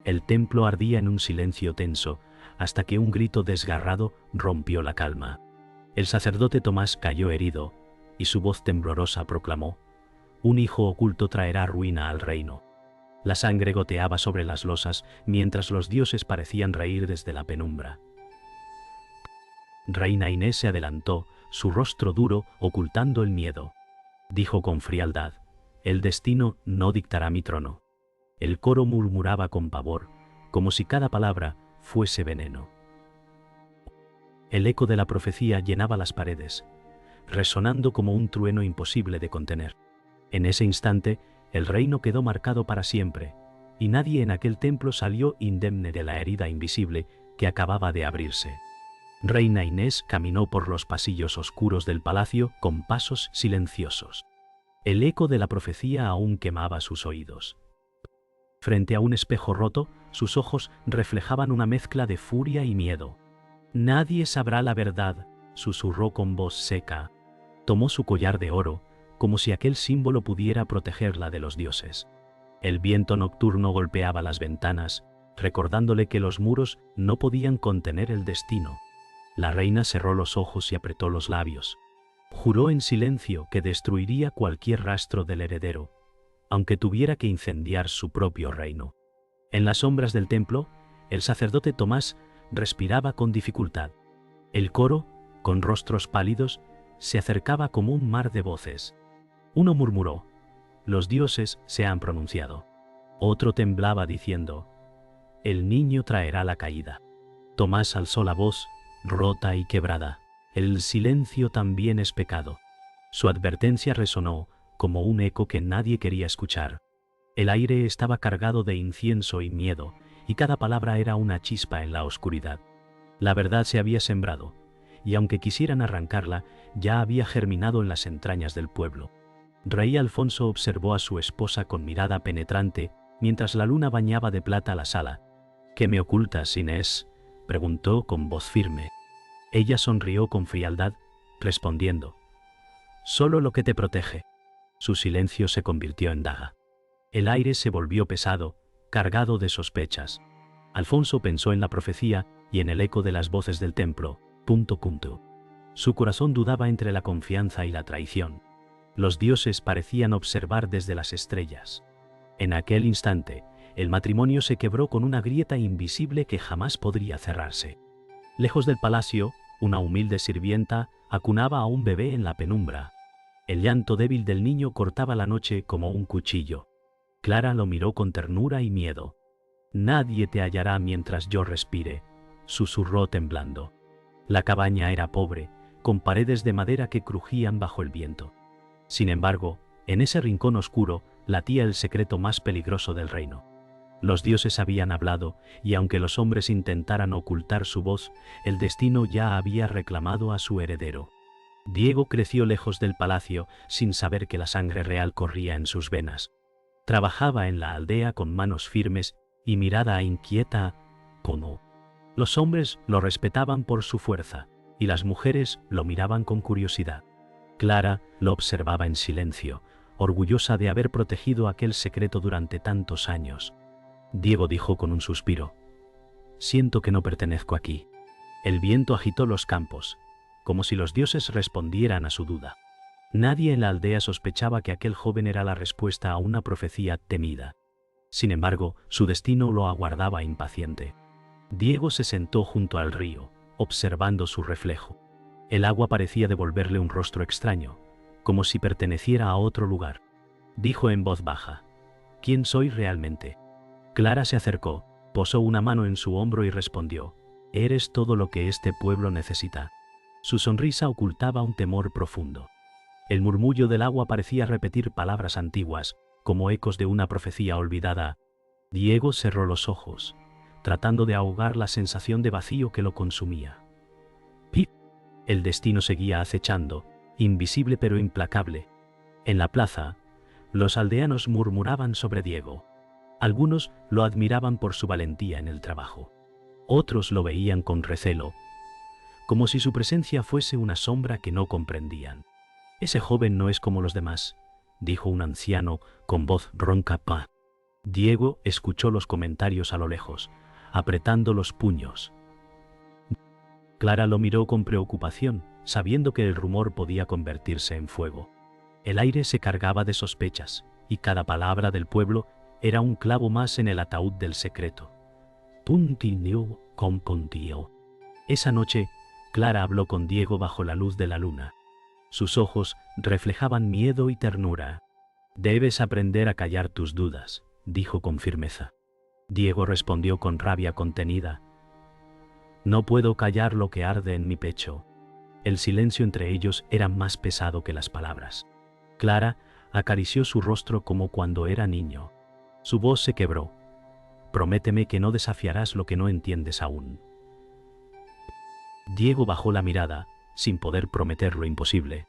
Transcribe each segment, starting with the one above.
El templo ardía en un silencio tenso, hasta que un grito desgarrado rompió la calma. El sacerdote Tomás cayó herido, y su voz temblorosa proclamó: «Un hijo oculto traerá ruina al reino». La sangre goteaba sobre las losas, mientras los dioses parecían reír desde la penumbra. Reina Inés se adelantó, su rostro duro ocultando el miedo. Dijo con frialdad: «El destino no dictará mi trono». El coro murmuraba con pavor, como si cada palabra fuese veneno. El eco de la profecía llenaba las paredes, resonando como un trueno imposible de contener. En ese instante, el reino quedó marcado para siempre, y nadie en aquel templo salió indemne de la herida invisible que acababa de abrirse. Reina Inés caminó por los pasillos oscuros del palacio con pasos silenciosos. El eco de la profecía aún quemaba sus oídos. Frente a un espejo roto, sus ojos reflejaban una mezcla de furia y miedo. «Nadie sabrá la verdad», susurró con voz seca. Tomó su collar de oro, como si aquel símbolo pudiera protegerla de los dioses. El viento nocturno golpeaba las ventanas, recordándole que los muros no podían contener el destino. La reina cerró los ojos y apretó los labios. Juró en silencio que destruiría cualquier rastro del heredero, aunque tuviera que incendiar su propio reino. En las sombras del templo, el sacerdote Tomás respiraba con dificultad. El coro, con rostros pálidos, se acercaba como un mar de voces. Uno murmuró: «Los dioses se han pronunciado». Otro temblaba diciendo: «El niño traerá la caída». Tomás alzó la voz, rota y quebrada: «El silencio también es pecado». Su advertencia resonó como un eco que nadie quería escuchar. El aire estaba cargado de incienso y miedo, y cada palabra era una chispa en la oscuridad. La verdad se había sembrado, y aunque quisieran arrancarla, ya había germinado en las entrañas del pueblo. Rey Alfonso observó a su esposa con mirada penetrante, mientras la luna bañaba de plata la sala. «¿Qué me ocultas, Inés?», preguntó con voz firme. Ella sonrió con frialdad, respondiendo: «Solo lo que te protege». Su silencio se convirtió en daga. El aire se volvió pesado, cargado de sospechas. Alfonso pensó en la profecía y en el eco de las voces del templo. Su corazón dudaba entre la confianza y la traición. Los dioses parecían observar desde las estrellas. En aquel instante, el matrimonio se quebró con una grieta invisible que jamás podría cerrarse. Lejos del palacio, una humilde sirvienta acunaba a un bebé en la penumbra. El llanto débil del niño cortaba la noche como un cuchillo. Clara lo miró con ternura y miedo. «Nadie te hallará mientras yo respire», susurró temblando. La cabaña era pobre, con paredes de madera que crujían bajo el viento. Sin embargo, en ese rincón oscuro latía el secreto más peligroso del reino. Los dioses habían hablado, y aunque los hombres intentaran ocultar su voz, el destino ya había reclamado a su heredero. Diego creció lejos del palacio, sin saber que la sangre real corría en sus venas. Trabajaba en la aldea con manos firmes y mirada inquieta, como. Los hombres lo respetaban por su fuerza, y las mujeres lo miraban con curiosidad. Clara lo observaba en silencio, orgullosa de haber protegido aquel secreto durante tantos años. Diego dijo con un suspiro: «Siento que no pertenezco aquí». El viento agitó los campos, como si los dioses respondieran a su duda. Nadie en la aldea sospechaba que aquel joven era la respuesta a una profecía temida. Sin embargo, su destino lo aguardaba impaciente. Diego se sentó junto al río, observando su reflejo. El agua parecía devolverle un rostro extraño, como si perteneciera a otro lugar. Dijo en voz baja: «¿Quién soy realmente?». Clara se acercó, posó una mano en su hombro y respondió: «Eres todo lo que este pueblo necesita». Su sonrisa ocultaba un temor profundo. El murmullo del agua parecía repetir palabras antiguas, como ecos de una profecía olvidada. Diego cerró los ojos, tratando de ahogar la sensación de vacío que lo consumía. ¡Pip! El destino seguía acechando, invisible pero implacable. En la plaza, los aldeanos murmuraban sobre Diego. Algunos lo admiraban por su valentía en el trabajo. Otros lo veían con recelo, como si su presencia fuese una sombra que no comprendían. «Ese joven no es como los demás», dijo un anciano con voz ronca. Diego escuchó los comentarios a lo lejos, apretando los puños. Clara lo miró con preocupación, sabiendo que el rumor podía convertirse en fuego. El aire se cargaba de sospechas, y cada palabra del pueblo era un clavo más en el ataúd del secreto. Esa noche, Clara habló con Diego bajo la luz de la luna. Sus ojos reflejaban miedo y ternura. «Debes aprender a callar tus dudas», dijo con firmeza. Diego respondió con rabia contenida. «No puedo callar lo que arde en mi pecho». El silencio entre ellos era más pesado que las palabras. Clara acarició su rostro como cuando era niño. Su voz se quebró. «Prométeme que no desafiarás lo que no entiendes aún». Diego bajó la mirada, sin poder prometer lo imposible.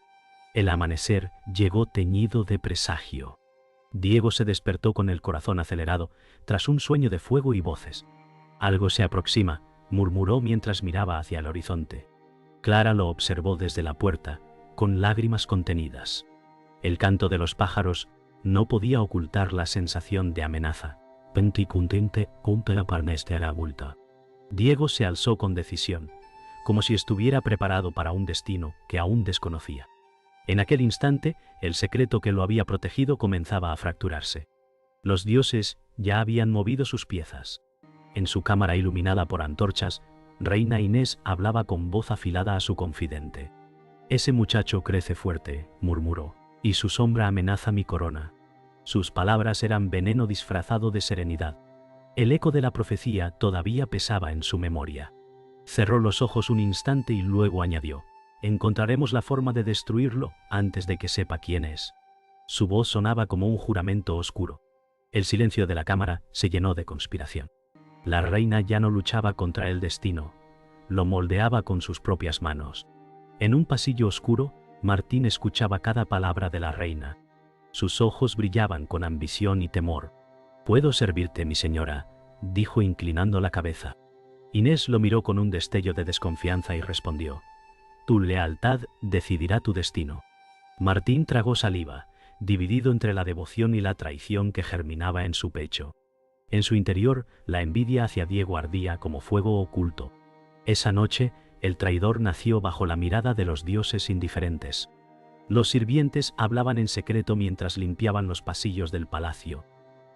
El amanecer llegó teñido de presagio. Diego se despertó con el corazón acelerado, tras un sueño de fuego y voces. «Algo se aproxima», murmuró mientras miraba hacia el horizonte. Clara lo observó desde la puerta, con lágrimas contenidas. El canto de los pájaros no podía ocultar la sensación de amenaza. Diego se alzó con decisión, como si estuviera preparado para un destino que aún desconocía. En aquel instante, el secreto que lo había protegido comenzaba a fracturarse. Los dioses ya habían movido sus piezas. En su cámara iluminada por antorchas, Reina Inés hablaba con voz afilada a su confidente. «Ese muchacho crece fuerte», murmuró, «y su sombra amenaza mi corona». Sus palabras eran veneno disfrazado de serenidad. El eco de la profecía todavía pesaba en su memoria. Cerró los ojos un instante y luego añadió: «Encontraremos la forma de destruirlo antes de que sepa quién es». Su voz sonaba como un juramento oscuro. El silencio de la cámara se llenó de conspiración. La reina ya no luchaba contra el destino, lo moldeaba con sus propias manos. En un pasillo oscuro, Martín escuchaba cada palabra de la reina. Sus ojos brillaban con ambición y temor. «Puedo servirte, mi señora», dijo inclinando la cabeza. Inés lo miró con un destello de desconfianza y respondió: «Tu lealtad decidirá tu destino». Martín tragó saliva, dividido entre la devoción y la traición que germinaba en su pecho. En su interior, la envidia hacia Diego ardía como fuego oculto. Esa noche, el traidor nació bajo la mirada de los dioses indiferentes. Los sirvientes hablaban en secreto mientras limpiaban los pasillos del palacio.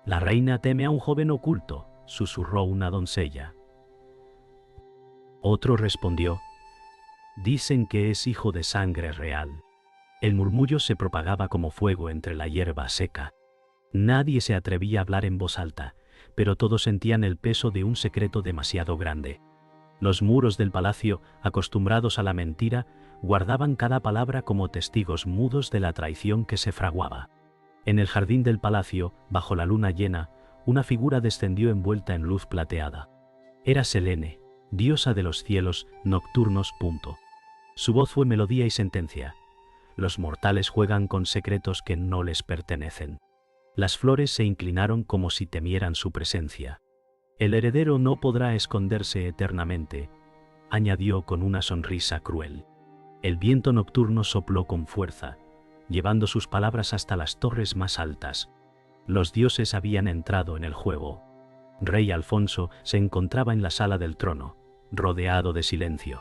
«La reina teme a un joven oculto», susurró una doncella. Otro respondió: «Dicen que es hijo de sangre real». El murmullo se propagaba como fuego entre la hierba seca. Nadie se atrevía a hablar en voz alta, pero todos sentían el peso de un secreto demasiado grande. Los muros del palacio, acostumbrados a la mentira, guardaban cada palabra como testigos mudos de la traición que se fraguaba. En el jardín del palacio, bajo la luna llena, una figura descendió envuelta en luz plateada. Era Selene, diosa de los cielos nocturnos. Su voz fue melodía y sentencia. «Los mortales juegan con secretos que no les pertenecen». Las flores se inclinaron como si temieran su presencia. «El heredero no podrá esconderse eternamente», añadió con una sonrisa cruel. El viento nocturno sopló con fuerza, llevando sus palabras hasta las torres más altas. Los dioses habían entrado en el juego. Rey Alfonso se encontraba en la sala del trono, rodeado de silencio.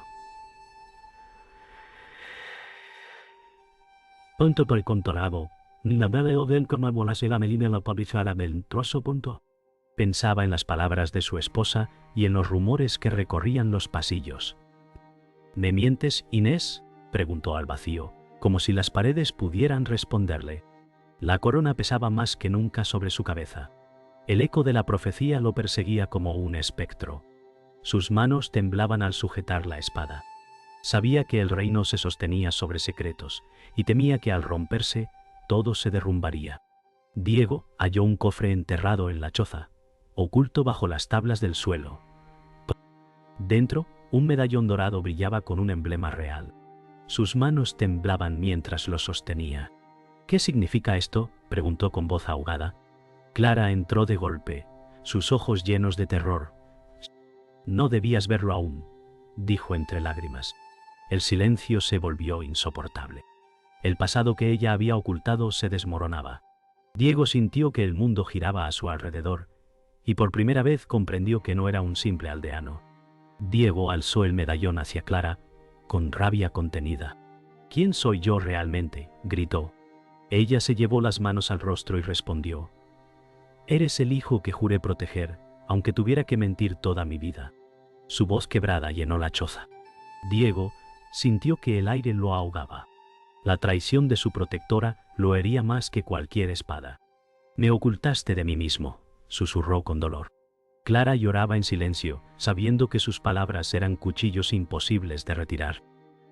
«Punto por contorado, la veo ven como volase la melina la palizara del trozo. Pensaba en las palabras de su esposa y en los rumores que recorrían los pasillos. «¿Me mientes, Inés?», preguntó al vacío, como si las paredes pudieran responderle. La corona pesaba más que nunca sobre su cabeza. El eco de la profecía lo perseguía como un espectro. Sus manos temblaban al sujetar la espada. Sabía que el reino se sostenía sobre secretos y temía que al romperse todo se derrumbaría. Diego halló un cofre enterrado en la choza, oculto bajo las tablas del suelo. Dentro, un medallón dorado brillaba con un emblema real. Sus manos temblaban mientras lo sostenía. «¿Qué significa esto?», preguntó con voz ahogada. Clara entró de golpe, sus ojos llenos de terror. «No debías verlo aún», dijo entre lágrimas. El silencio se volvió insoportable. El pasado que ella había ocultado se desmoronaba. Diego sintió que el mundo giraba a su alrededor, y por primera vez comprendió que no era un simple aldeano. Diego alzó el medallón hacia Clara, con rabia contenida. «¿Quién soy yo realmente?», gritó. Ella se llevó las manos al rostro y respondió: «Eres el hijo que juré proteger, aunque tuviera que mentir toda mi vida». Su voz quebrada llenó la choza. Diego sintió que el aire lo ahogaba. La traición de su protectora lo hería más que cualquier espada. «Me ocultaste de mí mismo», susurró con dolor. Clara lloraba en silencio, sabiendo que sus palabras eran cuchillos imposibles de retirar.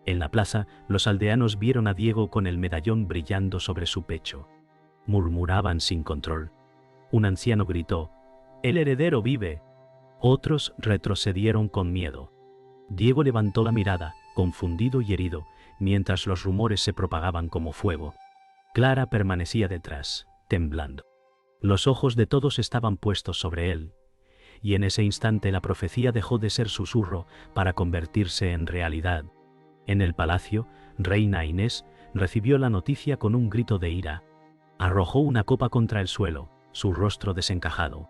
En la plaza, los aldeanos vieron a Diego con el medallón brillando sobre su pecho. Murmuraban sin control. Un anciano gritó: «¡El heredero vive!». Otros retrocedieron con miedo. Diego levantó la mirada, confundido y herido, mientras los rumores se propagaban como fuego. Clara permanecía detrás, temblando. Los ojos de todos estaban puestos sobre él, y en ese instante la profecía dejó de ser susurro para convertirse en realidad. En el palacio, reina Inés recibió la noticia con un grito de ira. Arrojó una copa contra el suelo, su rostro desencajado.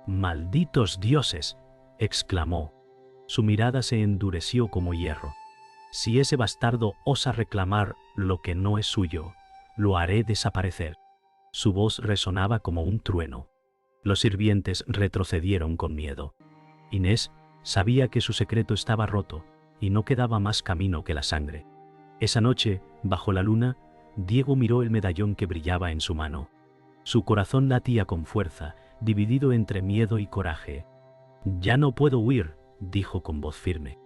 «¡Malditos dioses!», exclamó. Su mirada se endureció como hierro. «Si ese bastardo osa reclamar lo que no es suyo, lo haré desaparecer». Su voz resonaba como un trueno. Los sirvientes retrocedieron con miedo. Inés sabía que su secreto estaba roto y no quedaba más camino que la sangre. Esa noche, bajo la luna, Diego miró el medallón que brillaba en su mano. Su corazón latía con fuerza, dividido entre miedo y coraje. «Ya no puedo huir», dijo con voz firme.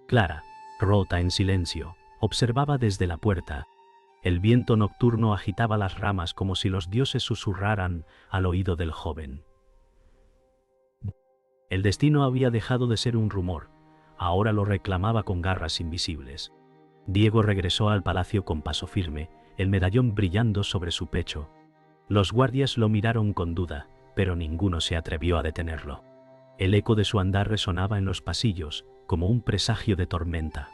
Clara, rota en silencio, observaba desde la puerta. El viento nocturno agitaba las ramas como si los dioses susurraran al oído del joven. El destino había dejado de ser un rumor, ahora lo reclamaba con garras invisibles. Diego regresó al palacio con paso firme, el medallón brillando sobre su pecho. Los guardias lo miraron con duda, pero ninguno se atrevió a detenerlo. El eco de su andar resonaba en los pasillos, como un presagio de tormenta.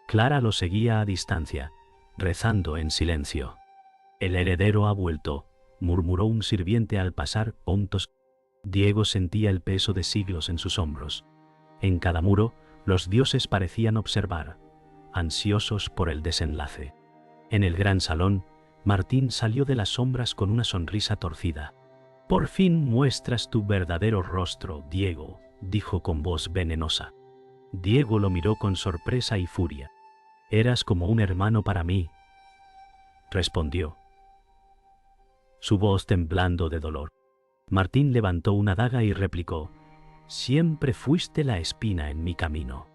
Clara lo seguía a distancia, rezando en silencio. «El heredero ha vuelto», murmuró un sirviente al pasar puntos. Diego sentía el peso de siglos en sus hombros. En cada muro, los dioses parecían observar, ansiosos por el desenlace. En el gran salón, Martín salió de las sombras con una sonrisa torcida. «Por fin muestras tu verdadero rostro, Diego», dijo con voz venenosa. Diego lo miró con sorpresa y furia. «Eras como un hermano para mí», respondió, su voz temblando de dolor. Martín levantó una daga y replicó: «Siempre fuiste la espina en mi camino».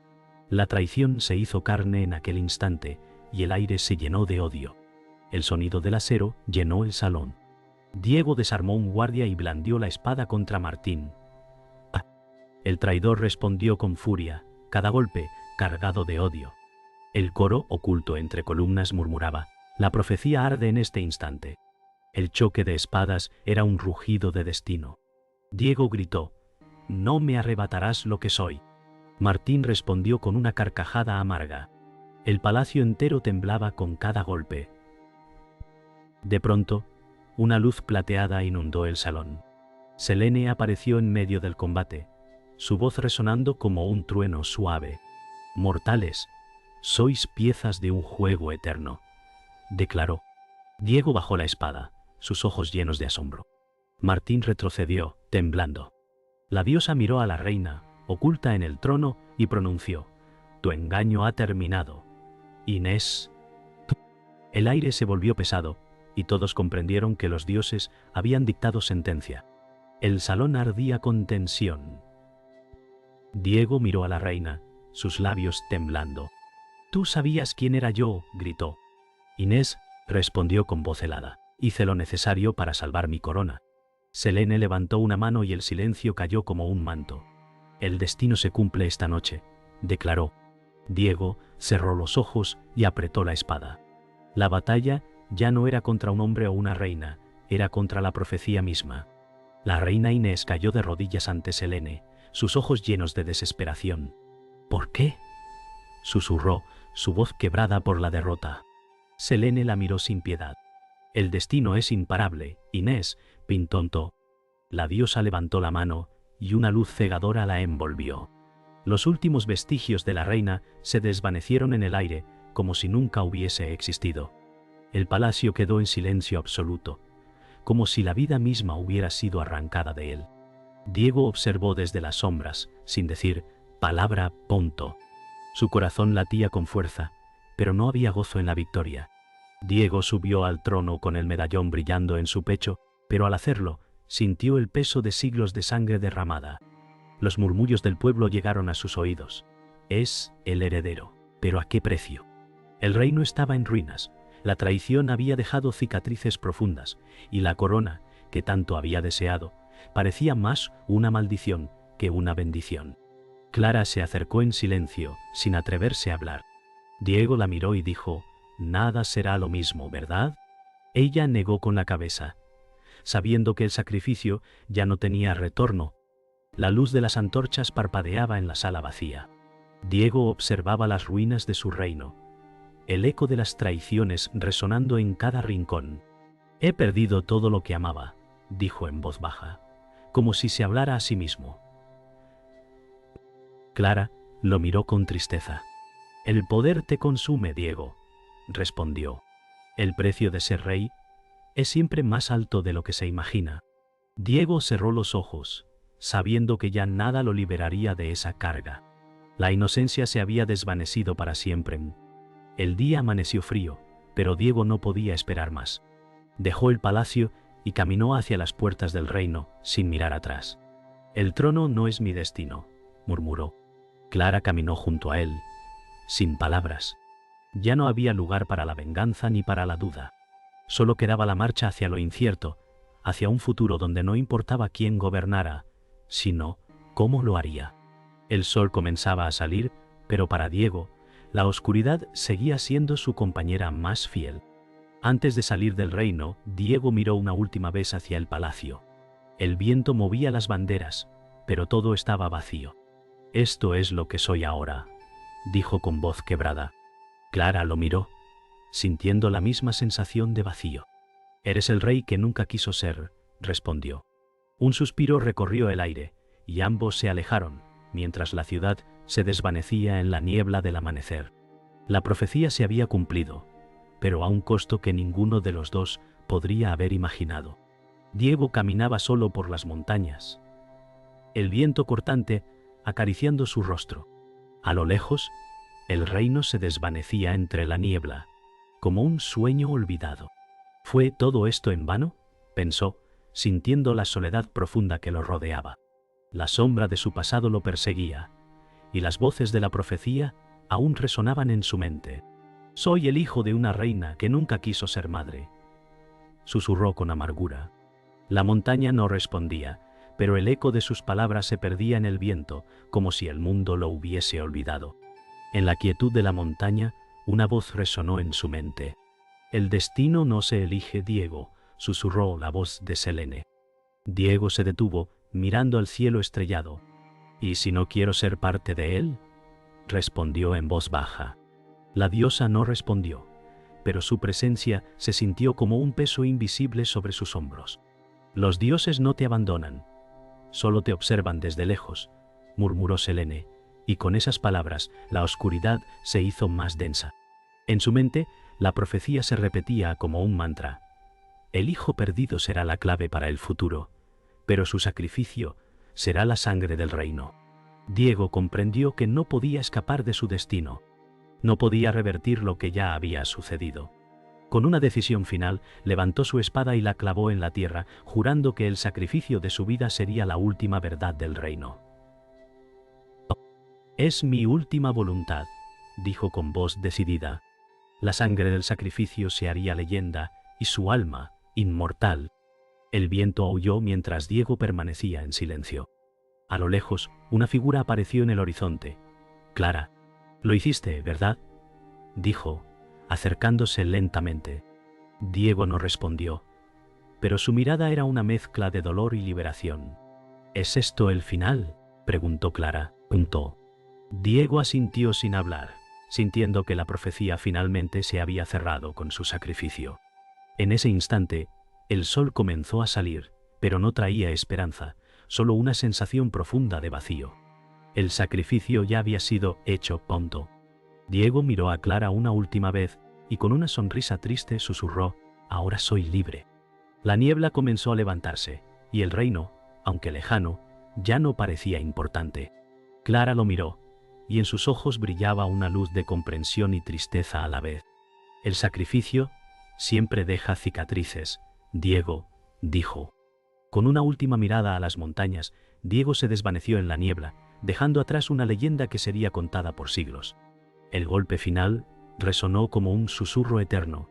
La traición se hizo carne en aquel instante y el aire se llenó de odio. El sonido del acero llenó el salón. Diego desarmó un guardia y blandió la espada contra Martín. El traidor respondió con furia, cada golpe cargado de odio. El coro, oculto entre columnas, murmuraba: «La profecía arde en este instante». El choque de espadas era un rugido de destino. Diego gritó: «No me arrebatarás lo que soy». Martín respondió con una carcajada amarga. El palacio entero temblaba con cada golpe. De pronto, una luz plateada inundó el salón. Selene apareció en medio del combate, su voz resonando como un trueno suave. «Mortales, sois piezas de un juego eterno», declaró. Diego bajó la espada, sus ojos llenos de asombro. Martín retrocedió, temblando. La diosa miró a la reina, oculta en el trono, y pronunció: «Tu engaño ha terminado, Inés». El aire se volvió pesado, y todos comprendieron que los dioses habían dictado sentencia. El salón ardía con tensión. Diego miró a la reina, sus labios temblando. «Tú sabías quién era yo», gritó. Inés respondió con voz helada: «Hice lo necesario para salvar mi corona». Selene levantó una mano y el silencio cayó como un manto. «El destino se cumple esta noche», declaró. Diego cerró los ojos y apretó la espada. La batalla ya no era contra un hombre o una reina, era contra la profecía misma. La reina Inés cayó de rodillas ante Selene, sus ojos llenos de desesperación. «¿Por qué?», susurró, su voz quebrada por la derrota. Selene la miró sin piedad. El destino es imparable, Inés, Pintonto. La diosa levantó la mano, y una luz cegadora la envolvió. Los últimos vestigios de la reina se desvanecieron en el aire, como si nunca hubiese existido. El palacio quedó en silencio absoluto, como si la vida misma hubiera sido arrancada de él. Diego observó desde las sombras, sin decir palabra, punto. Su corazón latía con fuerza, pero no había gozo en la victoria. Diego subió al trono con el medallón brillando en su pecho, pero al hacerlo, sintió el peso de siglos de sangre derramada. Los murmullos del pueblo llegaron a sus oídos. Es el heredero, pero ¿a qué precio? El reino estaba en ruinas, la traición había dejado cicatrices profundas, y la corona, que tanto había deseado, parecía más una maldición que una bendición. Clara se acercó en silencio, sin atreverse a hablar. Diego la miró y dijo: «Nada será lo mismo, ¿verdad?». Ella negó con la cabeza, sabiendo que el sacrificio ya no tenía retorno. La luz de las antorchas parpadeaba en la sala vacía. Diego observaba las ruinas de su reino, el eco de las traiciones resonando en cada rincón. «He perdido todo lo que amaba», dijo en voz baja, como si se hablara a sí mismo. Clara lo miró con tristeza. «El poder te consume, Diego», respondió. «El precio de ser rey es siempre más alto de lo que se imagina». Diego cerró los ojos, sabiendo que ya nada lo liberaría de esa carga. La inocencia se había desvanecido para siempre. El día amaneció frío, pero Diego no podía esperar más. Dejó el palacio y caminó hacia las puertas del reino, sin mirar atrás. «El trono no es mi destino», murmuró. Clara caminó junto a él, sin palabras. Ya no había lugar para la venganza ni para la duda. Solo quedaba la marcha hacia lo incierto, hacia un futuro donde no importaba quién gobernara, sino cómo lo haría. El sol comenzaba a salir, pero para Diego, la oscuridad seguía siendo su compañera más fiel. Antes de salir del reino, Diego miró una última vez hacia el palacio. El viento movía las banderas, pero todo estaba vacío. «Esto es lo que soy ahora», dijo con voz quebrada. Clara lo miró, sintiendo la misma sensación de vacío. «Eres el rey que nunca quiso ser», respondió. Un suspiro recorrió el aire, y ambos se alejaron, mientras la ciudad se desvanecía en la niebla del amanecer. La profecía se había cumplido, pero a un costo que ninguno de los dos podría haber imaginado. Diego caminaba solo por las montañas, el viento cortante acariciando su rostro. A lo lejos, el reino se desvanecía entre la niebla, como un sueño olvidado. ¿Fue todo esto en vano?, pensó, sintiendo la soledad profunda que lo rodeaba. La sombra de su pasado lo perseguía, y las voces de la profecía aún resonaban en su mente. «Soy el hijo de una reina que nunca quiso ser madre», susurró con amargura. La montaña no respondía, pero el eco de sus palabras se perdía en el viento, como si el mundo lo hubiese olvidado. En la quietud de la montaña, una voz resonó en su mente. «El destino no se elige, Diego», susurró la voz de Selene. Diego se detuvo, mirando al cielo estrellado. «¿Y si no quiero ser parte de él?», respondió en voz baja. La diosa no respondió, pero su presencia se sintió como un peso invisible sobre sus hombros. «Los dioses no te abandonan, solo te observan desde lejos», murmuró Selene, y con esas palabras la oscuridad se hizo más densa. En su mente, la profecía se repetía como un mantra. El hijo perdido será la clave para el futuro, pero su sacrificio será la sangre del reino. Diego comprendió que no podía escapar de su destino. No podía revertir lo que ya había sucedido. Con una decisión final, levantó su espada y la clavó en la tierra, jurando que el sacrificio de su vida sería la última verdad del reino. «Es mi última voluntad», dijo con voz decidida. La sangre del sacrificio se haría leyenda, y su alma, inmortal. El viento aulló mientras Diego permanecía en silencio. A lo lejos, una figura apareció en el horizonte. «Clara, lo hiciste, ¿verdad?», dijo, acercándose lentamente. Diego no respondió, pero su mirada era una mezcla de dolor y liberación. «¿Es esto el final?», preguntó Clara. Diego asintió sin hablar, sintiendo que la profecía finalmente se había cerrado con su sacrificio. En ese instante, el sol comenzó a salir, pero no traía esperanza, solo una sensación profunda de vacío. El sacrificio ya había sido hecho, punto. Diego miró a Clara una última vez y con una sonrisa triste susurró: «Ahora soy libre». La niebla comenzó a levantarse, y el reino, aunque lejano, ya no parecía importante. Clara lo miró, y en sus ojos brillaba una luz de comprensión y tristeza a la vez. «El sacrificio siempre deja cicatrices, Diego», dijo. Con una última mirada a las montañas, Diego se desvaneció en la niebla, dejando atrás una leyenda que sería contada por siglos. El golpe final resonó como un susurro eterno,